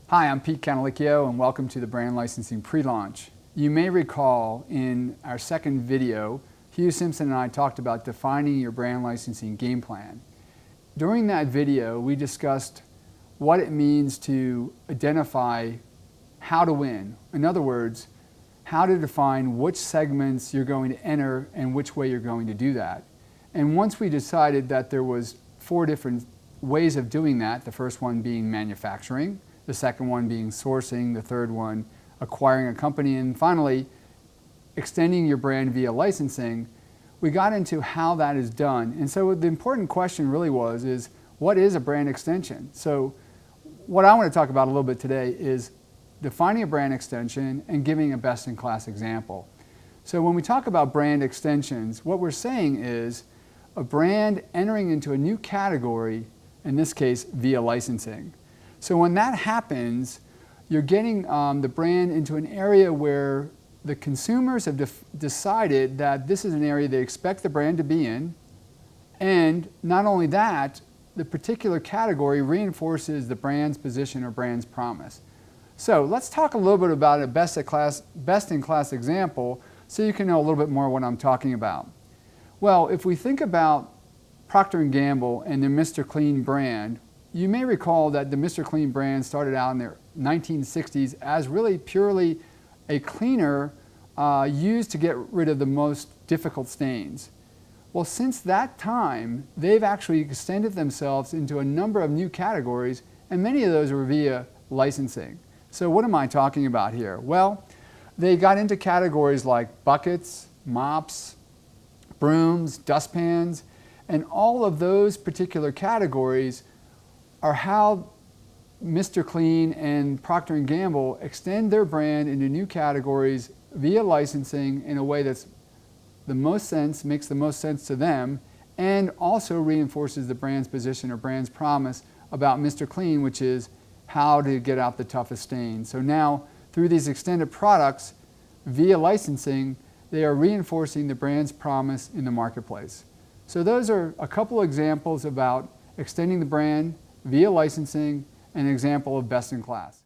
Hi, I'm Pete Canalichio and welcome to the Brand Licensing Pre-Launch. You may recall in our second video, Hugh Simpson and I talked about defining your brand licensing game plan. During that video, we discussed what it means to identify how to win. In other words, how to define which segments you're going to enter and which way you're going to do that. And once we decided that there was 4 different ways of doing that, the first one being manufacturing, the second one being sourcing, the third one acquiring a company, and finally extending your brand via licensing, we got into how that is done. And so the important question really is what is a brand extension? So what I want to talk about a little bit today is defining a brand extension and giving a best-in-class example. So when we talk about brand extensions, what we're saying is a brand entering into a new category, in this case via licensing. So when that happens, you're getting the brand into an area where the consumers have decided that this is an area they expect the brand to be in, and not only that, the particular category reinforces the brand's position or brand's promise. So let's talk a little bit about a best-in-class example so you can know a little bit more what I'm talking about. Well, if we think about Procter & Gamble and the Mr. Clean brand, you may recall that the Mr. Clean brand started out in the 1960s as really purely a cleaner used to get rid of the most difficult stains. Well, since that time, they've actually extended themselves into a number of new categories, and many of those were via licensing. So what am I talking about here? Well, they got into categories like buckets, mops, brooms, dustpans, and all of those particular categories are how Mr. Clean and Procter & Gamble extend their brand into new categories via licensing in a way that's makes the most sense to them, and also reinforces the brand's position or brand's promise about Mr. Clean, which is how to get out the toughest stain. So now, through these extended products, via licensing, they are reinforcing the brand's promise in the marketplace. So those are a couple examples about extending the brand via licensing, and an example of best in class.